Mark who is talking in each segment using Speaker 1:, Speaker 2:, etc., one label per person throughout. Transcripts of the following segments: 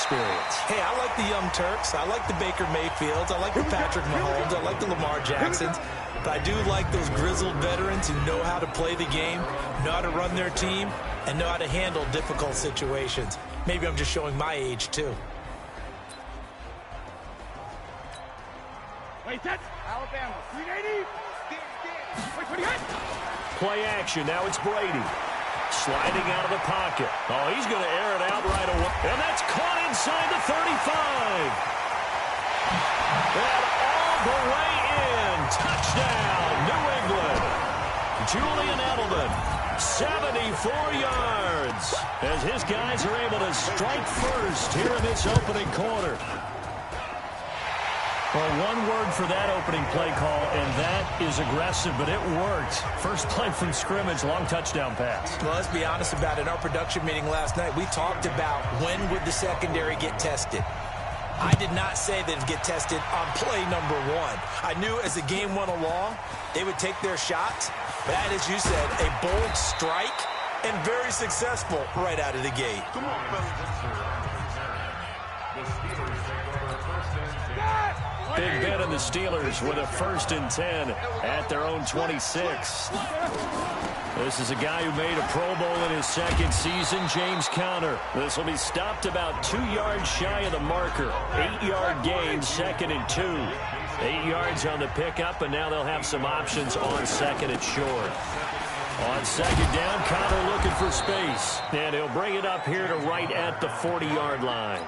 Speaker 1: experience.
Speaker 2: Hey, I like the Young Turks. I like the Baker Mayfields. I like the Patrick Mahomes. I like the Lamar Jacksons. But I do like those grizzled veterans who know how to play the game, know how to run their team, and know how to handle difficult situations. Maybe I'm just showing my age, too.
Speaker 3: Wait, that's Alabama. 380. Wait, 28.
Speaker 1: Play action. Now it's Brady. Sliding out of the pocket. Oh, he's going to air it out right away. And that's caught inside the 35. And all the way in. Touchdown, New England. Julian Edelman, 74 yards. As his guys are able to strike first here in this opening quarter. Well, one word for that opening play call, and that is aggressive, but it worked. First play from scrimmage, long touchdown pass.
Speaker 2: Well, let's be honest about it. In our production meeting last night, we talked about when would the secondary get tested. I did not say they'd get tested on play number one. I knew as the game went along, they would take their shots. That, as you said, a bold strike and very successful right out of the gate.
Speaker 4: Come on,
Speaker 1: Big Ben and the Steelers with a 1st and 10 at their own 26. This is a guy who made a Pro Bowl in his second season, James Conner. This will be stopped about 2 yards shy of the marker. 8-yard gain, 2nd and 2. 8 yards on the pickup, and now they'll have some options on 2nd and short. On 2nd down, Conner looking for space. And he'll bring it up here to right at the 40-yard line.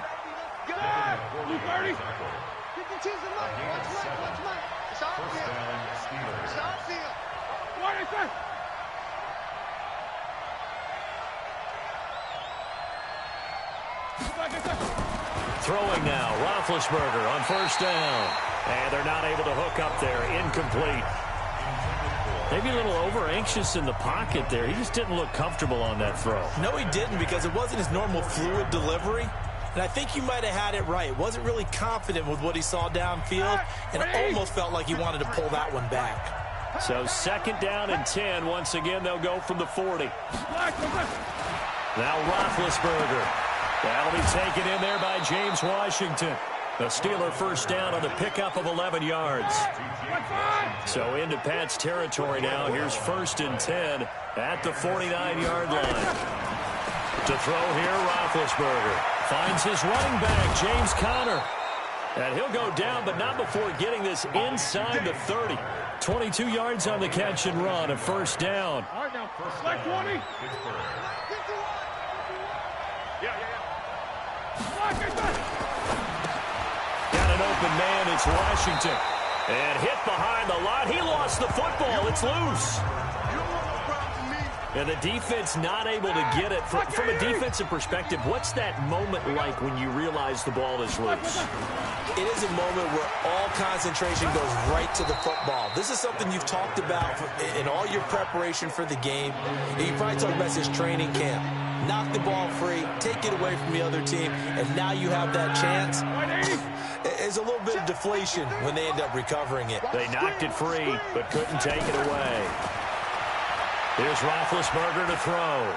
Speaker 1: Throwing now, Roethlisberger on 1st down. And they're not able to hook up there. Incomplete. Maybe a little over-anxious in the pocket there. He just didn't look comfortable on that throw.
Speaker 2: No, he didn't, because it wasn't his normal fluid delivery. And I think you might have had it right. Wasn't really confident with what he saw downfield, and almost felt like he wanted to pull that one back.
Speaker 1: So 2nd down and 10. Once again, they'll go from the 40. Now Roethlisberger. That'll be taken in there by James Washington. The Steeler 1st down on the pickup of 11 yards. So into Pat's territory now. Here's 1st and 10 at the 49-yard line. To throw here, Roethlisberger. Finds his running back, James Conner. And he'll go down, but not before getting this inside the 30. 22 yards on the catch and run, a 1st down.
Speaker 3: All right, now, select 20.
Speaker 1: Got an open man, it's Washington. And hit behind the line. He lost the football. It's loose. And the defense not able to get it. From a defensive perspective, what's that moment like when you realize the ball is loose?
Speaker 2: It is a moment where all concentration goes right to the football. This is something you've talked about in all your preparation for the game. You probably talked about this training camp. Knock the ball free, take it away from the other team, and now you have that chance. There's a little bit of deflation when they end up recovering it.
Speaker 1: They knocked it free, but couldn't take it away. Here's Roethlisberger to throw.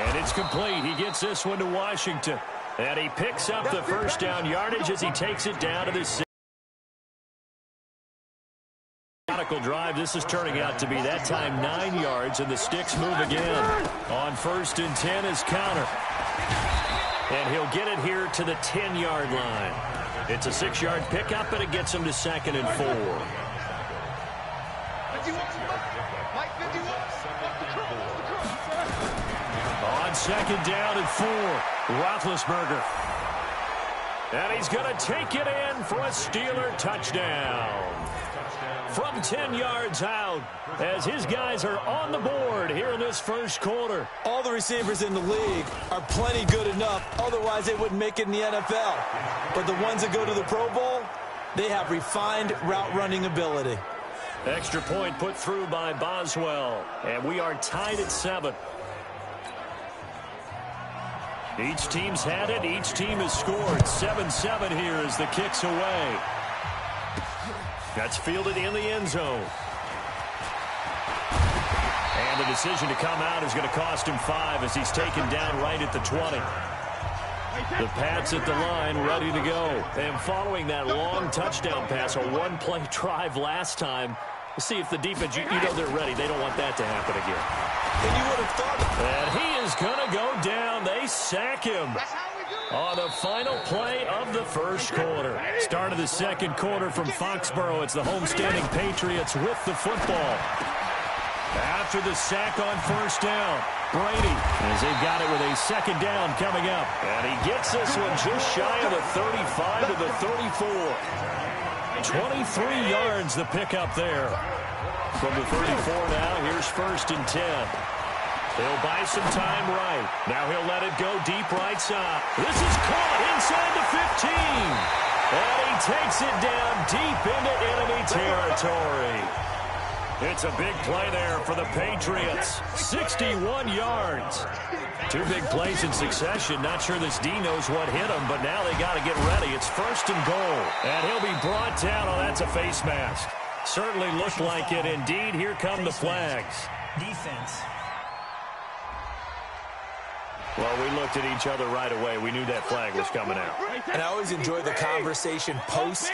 Speaker 1: And it's complete. He gets this one to Washington. And he picks up the 1st down yardage as he takes it down to the 6. Drive. This is turning out to be that time 9 yards, and the sticks move again. On 1st and 10 is Conner. And he'll get it here to the 10-yard line. It's a 6-yard pickup, and it gets him to 2nd and 4. On 2nd down and 4, Roethlisberger. And he's going to take it in for a Steeler touchdown. From 10 yards out, as his guys are on the board here in this 1st quarter.
Speaker 2: All the receivers in the league are plenty good enough, otherwise they wouldn't make it in the NFL. But the ones that go to the Pro Bowl, they have refined route running ability.
Speaker 1: Extra point put through by Boswell, and we are tied at 7. Each team's had it, each team has scored. 7-7 here as the kick's away. That's fielded in the end zone. And And the decision to come out is going to cost him 5 as he's taken down right at the 20. The Pats at the line, ready to go. And following that long touchdown pass, a one-play drive last time, see if the defense, you know they're ready. They don't want that to happen again.
Speaker 2: And you would have thought it.
Speaker 1: And he is going to go down. They sack him on the final play of the first quarter. Start of the second quarter from Foxborough. It's the homestanding Patriots with the football. After the sack on first down, Brady, as they've got it with a second down coming up. And he gets this one just shy of the 35 to the 34. 23 yards the pickup there. From the 34 now, here's first and 10. He'll buy some time right. Now he'll let it go deep right side. This is caught inside the 15. And he takes it down deep into enemy territory. It's a big play there for the Patriots. 61 yards. 2 big plays in succession. Not sure this D knows what hit him, but now they got to get ready. It's first and goal. And he'll be brought down. Oh, that's a face mask. Certainly looked like it. Indeed, here come the flags.
Speaker 4: Defense.
Speaker 1: Well, we looked at each other right away. We knew that flag was coming out.
Speaker 2: And I always enjoy the conversation post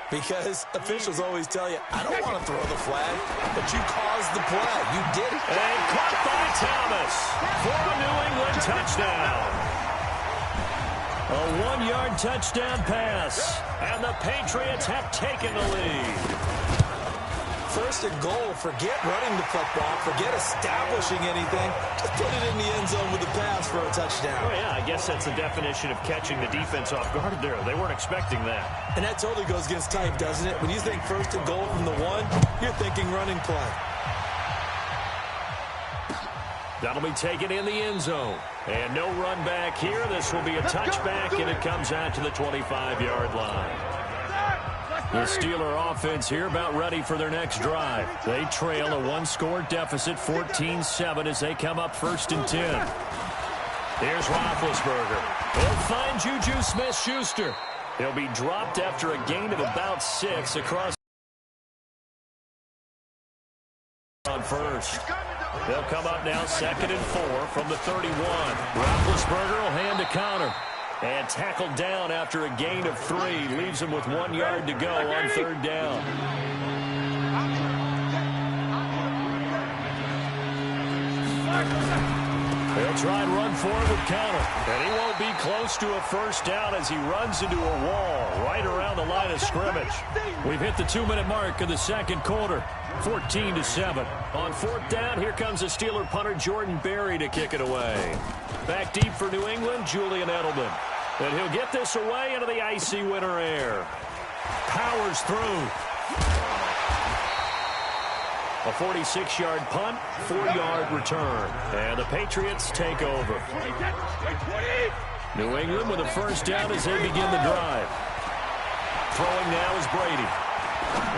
Speaker 2: because officials always tell you, I don't want to throw the flag, but you caused the play. You did it.
Speaker 1: And caught by Thomas for a New England touchdown. A 1-yard touchdown pass. And the Patriots have taken the lead.
Speaker 2: First and goal, forget running the football, forget establishing anything. Just put it in the end zone with a pass for a touchdown.
Speaker 1: Oh, yeah, I guess that's the definition of catching the defense off guard there. They weren't expecting that.
Speaker 2: And that totally goes against type, doesn't it? When you think first and goal from the 1, you're thinking running play.
Speaker 1: That'll be taken in the end zone. And no run back here. This will be a touchback, and it comes out to the 25-yard line. The Steeler offense here about ready for their next drive. They trail a 1-score deficit, 14-7, as they come up first and 10. Here's Roethlisberger. He'll find Juju Smith-Schuster. He'll be dropped after a gain of about 6 across on first. They'll come up now second and 4 from the 31. Roethlisberger will hand to counter. And tackled down after a gain of 3. Leaves him with 1 yard to go on third down. He'll try and run for it with counter. And he won't be close to a first down as he runs into a wall right around the line of scrimmage. We've hit the 2-minute mark of the second quarter. 14-7. On fourth down, here comes the Steeler punter Jordan Berry to kick it away. Back deep for New England, Julian Edelman. And he'll get this away into the icy winter air. Powers through. A 46-yard punt, 4-yard return. And the Patriots take over. New England with a first down as they begin the drive. Throwing now is Brady.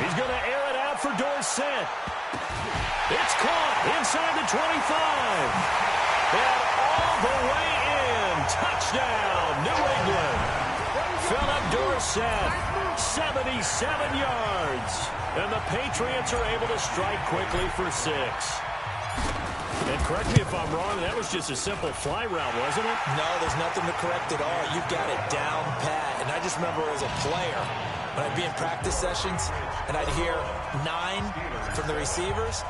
Speaker 1: He's going to air it out for Dorsett. It's caught inside the 25. And all the way in. Touchdown, New England. Philip Dorsett, 77 yards. And the Patriots are able to strike quickly for 6. And correct me if I'm wrong, that was just a simple fly route, wasn't it?
Speaker 2: No, there's nothing to correct at all. You've got it down pat. And I just remember as a player, when I'd be in practice sessions, and I'd hear 9 from the receivers,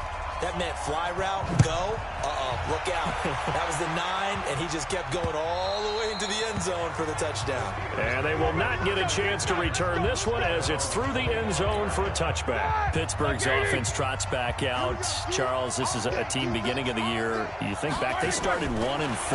Speaker 2: that meant fly route, go, look out. That was the 9, and he just kept going all the way into the end zone for the touchdown.
Speaker 1: And they will not get a chance to return this one as it's through the end zone for a touchback. Pittsburgh's offense trots back out. Charles, this is a team beginning of the year. You think back, they started 1-4,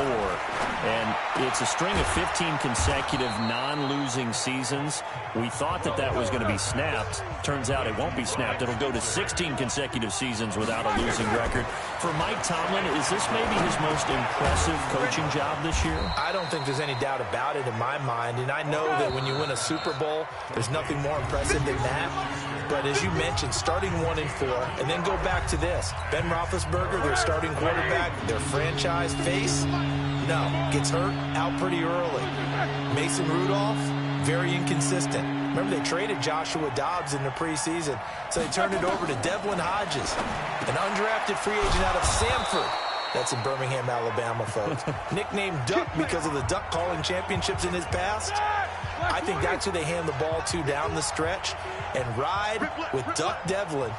Speaker 1: and it's a string of 15 consecutive non-losing seasons. We thought that was going to be snapped. Turns out it won't be snapped. It'll go to 16 consecutive seasons without a losing record. For Mike Tomlin, is this maybe his most impressive coaching job this year?
Speaker 2: I don't think there's any doubt about it in my mind, and I know that when you win a Super Bowl, there's nothing more impressive than that. But as you mentioned, starting 1-4, and then go back to this. Ben Roethlisberger, their starting quarterback, their franchise face, no, gets hurt out pretty early. Mason Rudolph, very inconsistent. Remember, they traded Joshua Dobbs in the preseason, so they turned it over to Devlin Hodges, an undrafted free agent out of Sanford. That's in Birmingham, Alabama, folks. Nicknamed Duck because of the duck calling championships in his past. I think that's who they hand the ball to down the stretch and ride with Duck Devlin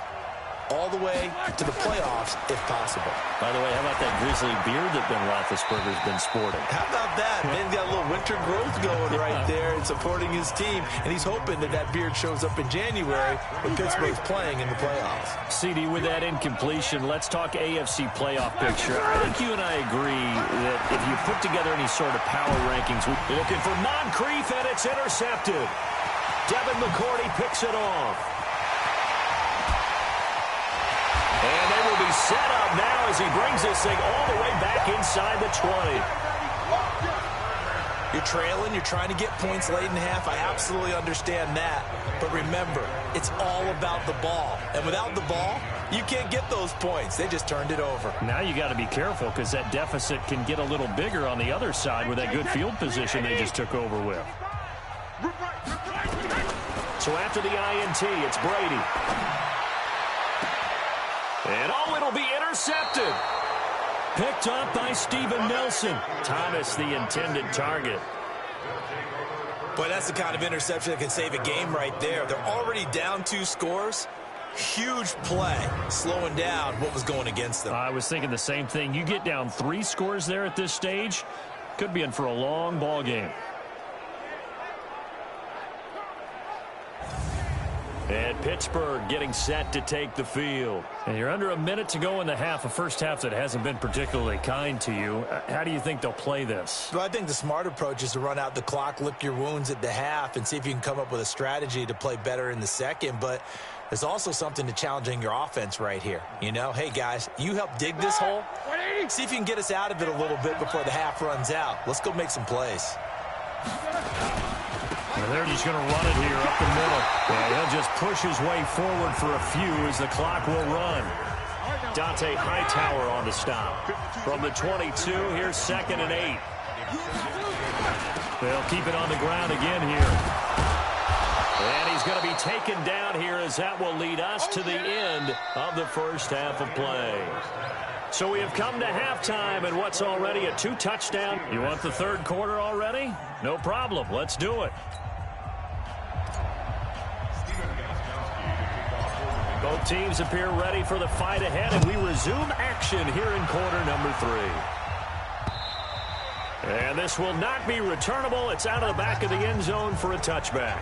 Speaker 2: all the way to the playoffs if possible.
Speaker 1: By the way, how about that grizzly beard that Ben Roethlisberger's been sporting?
Speaker 2: How about that? Ben's got a little winter growth going right there and supporting his team, and he's hoping that that beard shows up in January when Pittsburgh's playing in the playoffs.
Speaker 1: CD, with that incompletion, let's talk AFC playoff picture. I think you and I agree that if you put together any sort of power rankings, we're looking for Moncrief, and it's intercepted. Devin McCourty picks it off. And they will be set up now as he brings this thing all the way back inside the 20.
Speaker 2: You're trailing. You're trying to get points late in half. I absolutely understand that. But remember, it's all about the ball. And without the ball, you can't get those points. They just turned it over.
Speaker 1: Now you got to be careful because that deficit can get a little bigger on the other side with that good field position they just took over with. So after the INT, it's Brady. And it'll be intercepted. Picked up by Steven Nelson. Thomas, the intended target.
Speaker 2: Boy, that's the kind of interception that can save a game right there. They're already down 2 scores. Huge play, slowing down what was going against them.
Speaker 1: I was thinking the same thing. You get down 3 scores there at this stage, could be in for a long ball game. And Pittsburgh getting set to take the field. And you're under a minute to go in the half, a first half that hasn't been particularly kind to you. How do you think they'll play this?
Speaker 2: Well, I think the smart approach is to run out the clock, lick your wounds at the half, and see if you can come up with a strategy to play better in the second. But there's also something to challenging your offense right here. You know, hey, guys, you help dig this hole. See if you can get us out of it a little bit before the half runs out. Let's go make some plays.
Speaker 1: And they're just going to run it here up the middle. And he'll just push his way forward for a few as the clock will run. Dante Hightower on the stop. From the 22, here's 2nd and 8. They'll keep it on the ground again here. And he's going to be taken down here as that will lead us to the end of the first half of play. So we have come to halftime and what's already a 2-touchdown. You want the third quarter already? No problem. Let's do it. Both teams appear ready for the fight ahead, and we resume action here in quarter number 3. And this will not be returnable. It's out of the back of the end zone for a touchback.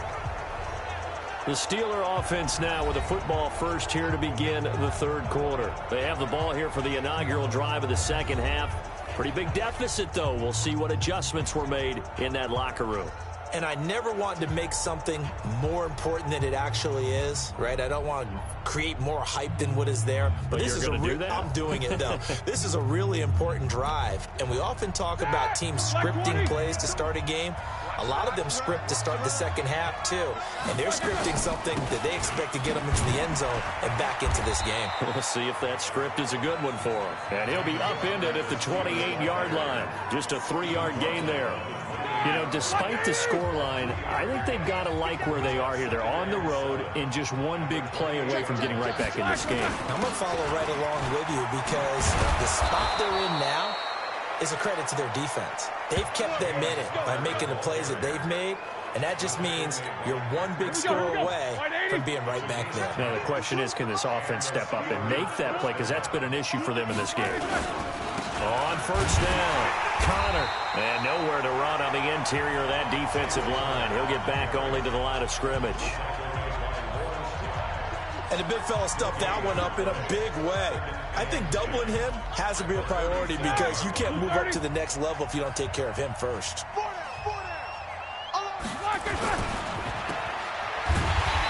Speaker 1: The Steeler offense now with a football first here to begin the third quarter. They have the ball here for the inaugural drive of the second half. Pretty big deficit, though. We'll see what adjustments were made in that locker room.
Speaker 2: And I never want to make something more important than it actually is, right? I don't want to create more hype than what is there.
Speaker 1: But this is going to do that?
Speaker 2: I'm doing it, though. This is a really important drive. And we often talk about teams scripting plays to start a game. A lot of them script to start the second half, too. And they're scripting something that they expect to get them into the end zone and back into this game.
Speaker 1: We'll see if that script is a good one for him. And he'll be upended at the 28-yard line. Just a 3-yard gain there. You know, despite the scoreline, I think they've got to like where they are here. They're on the road and just one big play away from getting right back in this game.
Speaker 2: I'm going to follow right along with you because the spot they're in now is a credit to their defense. They've kept them in it by making the plays that they've made, and that just means you're one big score away from being right back there.
Speaker 1: Now, the question is, can this offense step up and make that play? Because that's been an issue for them in this game. On first down, Connor. And nowhere to run on the interior of that defensive line. He'll get back only to the line of scrimmage.
Speaker 2: And the big fella stuffed that one up in a big way. I think doubling him has to be a priority because you can't move up to the next level if you don't take care of him first.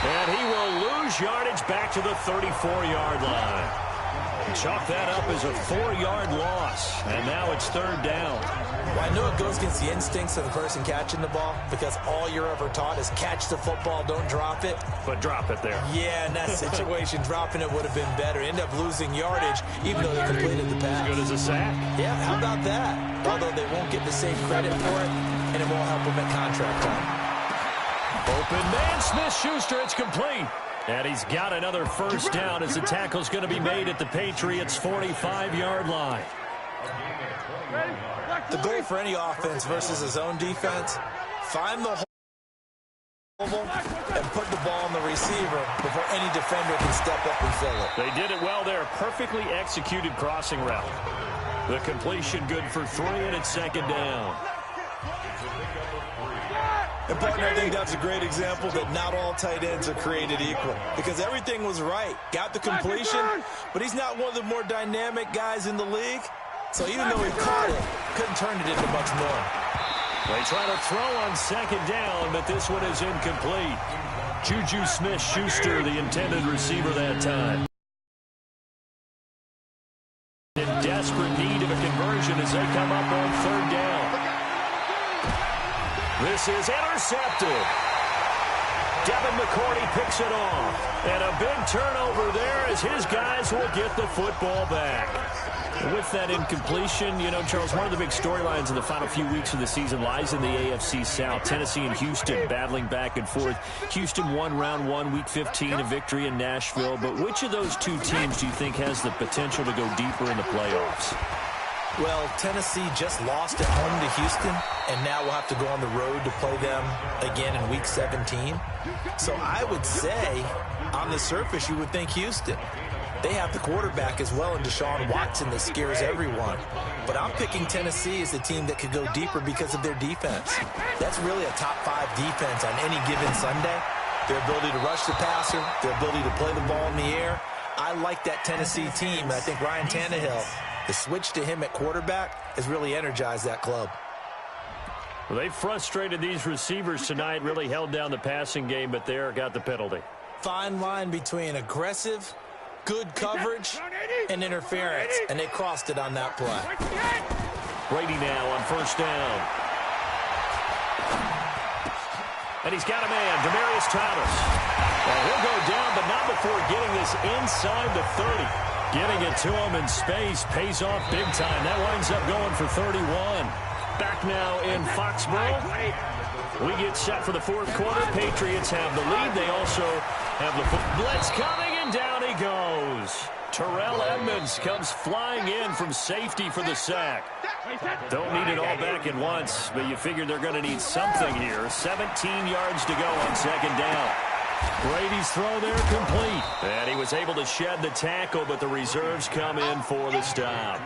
Speaker 1: And he will lose yardage back to the 34-yard line. Chalk that up as a 4-yard loss. And now it's third down.
Speaker 2: Well, I know it goes against the instincts of the person catching the ball because all you're ever taught is catch the football, don't drop it.
Speaker 1: But drop it there.
Speaker 2: Yeah, in that situation, dropping it would have been better. End up losing yardage even though they completed the pass.
Speaker 1: As good as a sack?
Speaker 2: Yeah, how about that? Although they won't get the same credit for it, and it won't help them at contract time.
Speaker 1: Open man, Smith-Schuster, it's complete. And he's got another first down as the tackle's going to be made at the Patriots' 45-yard line.
Speaker 2: The goal for any offense versus his own defense, find the hole and put the ball on the receiver before any defender can step up and fill it.
Speaker 1: They did it well there. Perfectly executed crossing route. The completion good for 3, and it's second down.
Speaker 2: And, partner, I think that's a great example that not all tight ends are created equal because everything was right. Got the completion, but he's not one of the more dynamic guys in the league. So even though he caught it, couldn't turn it into much more.
Speaker 1: They try to throw on second down, but this one is incomplete. Juju Smith-Schuster, the intended receiver that time. In desperate need of a conversion as they come up on third down. This is intercepted. Devin McCourty picks it off. And a big turnover there as his guys will get the football back. With that incompletion, you know, Charles, one of the big storylines in the final few weeks of the season lies in the AFC South. Tennessee and Houston battling back and forth. Houston won round 1, week 15, a victory in Nashville. But which of those two teams do you think has the potential to go deeper in the playoffs?
Speaker 2: Well, Tennessee just lost at home to Houston, and now we'll have to go on the road to play them again in week 17. So I would say, on the surface, you would think Houston. They have the quarterback as well in Deshaun Watson that scares everyone. But I'm picking Tennessee as the team that could go deeper because of their defense. That's really a top 5 defense on any given Sunday. Their ability to rush the passer, their ability to play the ball in the air. I like that Tennessee team, and I think Ryan Tannehill, the switch to him at quarterback, has really energized that club.
Speaker 1: Well, they frustrated these receivers tonight, really held down the passing game, but there got the penalty.
Speaker 2: Fine line between aggressive, good coverage, and interference, and they crossed it on that play.
Speaker 1: Brady now on first down. And he's got a man, Demaryius Thomas. Well, he'll go down, but not before getting this inside the 30. Getting it to him in space pays off big time. That winds up going for 31. Back now in Foxborough. We get set for the fourth quarter. Patriots have the lead. They also have the blitz coming, and down he goes. Terrell Edmonds comes flying in from safety for the sack. Don't need it all back at once, but you figure they're going to need something here. 17 yards to go on second down. Brady's throw there complete. And he was able to shed the tackle, but the reserves come in for the stop.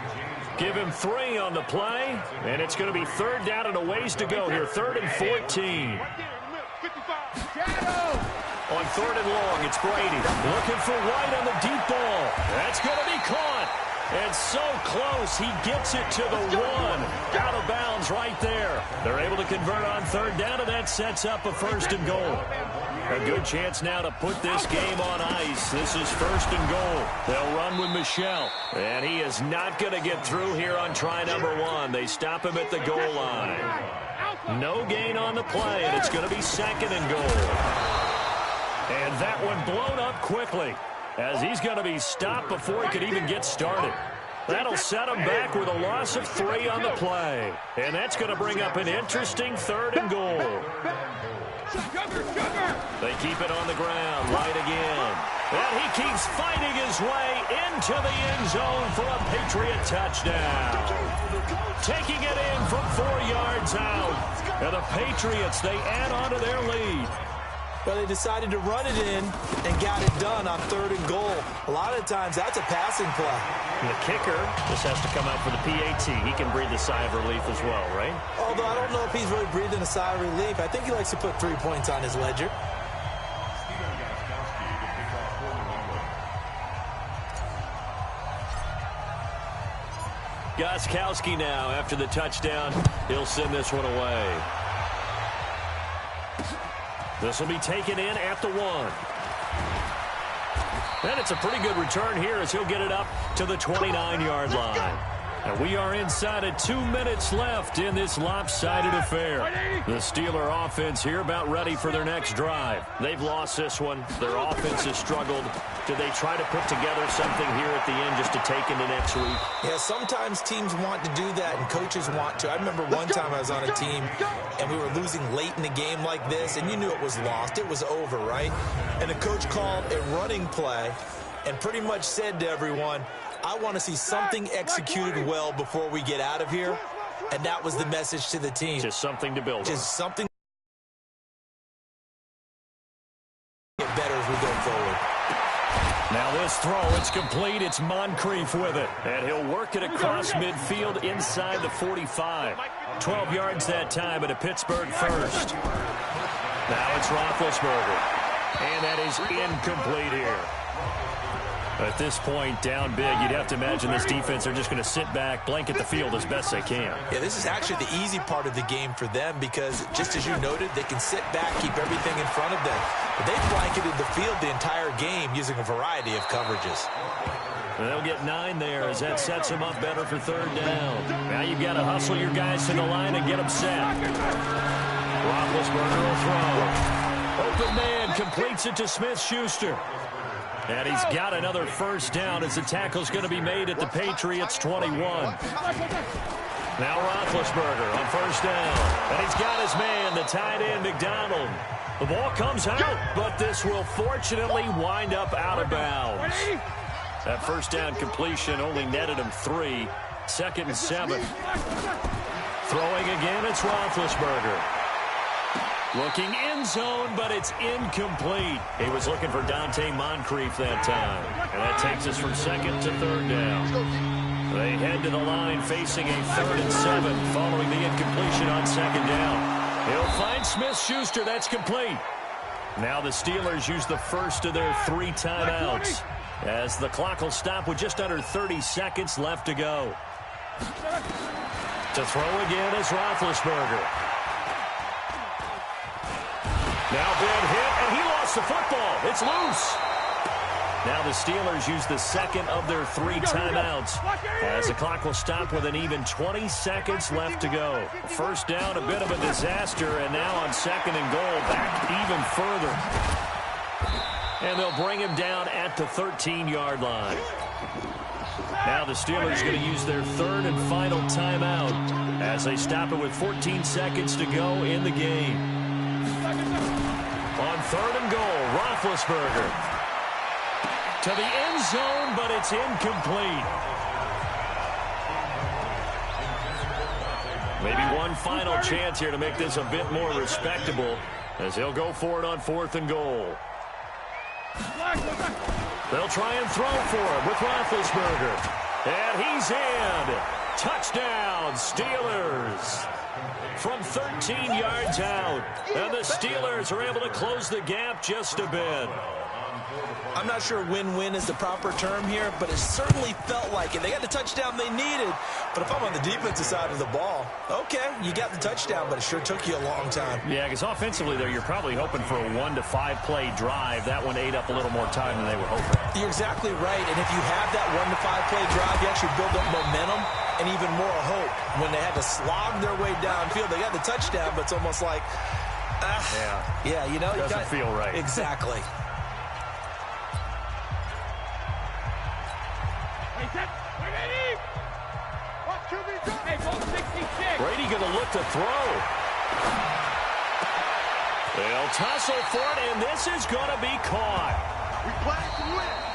Speaker 1: Give him 3 on the play, and it's going to be third down and a ways to go here. 3rd and 14. On 3rd and long, it's Brady. Looking for White on the deep ball. That's going to be caught. And so close, he gets it to the 1. Out of bounds right there. They're able to convert on third down, and that sets up a 1st and goal. A good chance now to put this game on ice. This is 1st and goal. They'll run with Michel. And he is not going to get through here on try number 1. They stop him at the goal line. No gain on the play, and it's going to be 2nd and goal. And that one blown up quickly as he's going to be stopped before he could even get started. That'll set him back with a loss of 3 on the play. And that's going to bring up an interesting 3rd and goal. They keep it on the ground. White again. And he keeps fighting his way into the end zone for a Patriot touchdown. Taking it in from 4 yards out. And the Patriots, they add on to their lead.
Speaker 2: But they decided to run it in and got it done on 3rd and goal. A lot of times that's a passing play.
Speaker 1: And the kicker just has to come out for the PAT. He can breathe a sigh of relief as well, right?
Speaker 2: Although I don't know if he's really breathing a sigh of relief. I think he likes to put 3 points on his ledger.
Speaker 1: Gostkowski now after the touchdown. He'll send this one away. This will be taken in at the 1. And it's a pretty good return here as he'll get it up to the 29-yard line. And we are inside of 2 minutes left in this lopsided affair. The Steeler offense here about ready for their next drive. They've lost this one. Their offense has struggled. Do they try to put together something here at the end just to take into next week?
Speaker 2: Yeah, sometimes teams want to do that and coaches want to. I remember one time I was on a team and we were losing late in the game like this, and you knew it was lost. It was over, right? And the coach called a running play and pretty much said to everyone, I want to see something executed well before we get out of here. And that was the message to the team.
Speaker 1: Just something to build on.
Speaker 2: Just something to get better as we go forward.
Speaker 1: Now this throw, it's complete. It's Moncrief with it. And he'll work it across midfield inside the 45. 12 yards that time at a Pittsburgh first. Now it's Roethlisberger. And that is incomplete here. At this point, down big, you'd have to imagine this defense are just going to sit back, blanket the field as best they can.
Speaker 2: Yeah, this is actually the easy part of the game for them because, just as you noted, they can sit back, keep everything in front of them. But they've blanketed the field the entire game using a variety of coverages.
Speaker 1: And they'll get 9 there as that sets them up better for third down. Now you've got to hustle your guys to the line and get them set. Roethlisberger will throw. Open man completes it to Smith-Schuster. And he's got another first down as the tackle's going to be made at the Patriots 21. Now Roethlisberger on first down. And he's got his man, the tight end, McDonald. The ball comes out, but this will fortunately wind up out of bounds. That first down completion only netted him 3. 2nd and 7. Throwing again, it's Roethlisberger. Looking end zone, but it's incomplete. He was looking for Dante Moncrief that time. And that takes us from 2nd to 3rd down. They head to the line facing a 3rd and 7 following the incompletion on 2nd down. He'll find Smith-Schuster. That's complete. Now the Steelers use the first of their 3 timeouts as the clock will stop with just under 30 seconds left to go. To throw again is Roethlisberger. Now big hit, and he lost the football. It's loose. Now the Steelers use the 2nd of their 3 timeouts as the clock will stop with an even 20 seconds left to go. First down, a bit of a disaster, and now on 2nd and goal, back even further. And they'll bring him down at the 13-yard line. Now the Steelers are going to use their 3rd and final timeout as they stop it with 14 seconds to go in the game. On 3rd and goal, Roethlisberger to the end zone, but it's incomplete. Maybe one final chance here to make this a bit more respectable as they'll go for it on 4th and goal. They'll try and throw for him with Roethlisberger. And he's in. Touchdown, Steelers. From 13 yards out. And the Steelers are able to close the gap just a bit.
Speaker 2: I'm not sure win-win is the proper term here, but it certainly felt like it. They got the touchdown they needed, but if I'm on the defensive side of the ball, okay, you got the touchdown, but it sure took you a long time.
Speaker 1: Yeah, because offensively there, you're probably hoping for a 1 to 5 play drive. That one ate up a little more time than they were hoping.
Speaker 2: You're exactly right, and if you have that 1 to 5 play drive, you actually build up momentum and even more hope. When they had to slog their way downfield, they got the touchdown, but it's almost like, yeah, you know,
Speaker 1: doesn't feel right.
Speaker 2: Exactly.
Speaker 1: Brady going to look to throw. They'll tussle for it, and this is going to be caught.
Speaker 3: We play to win.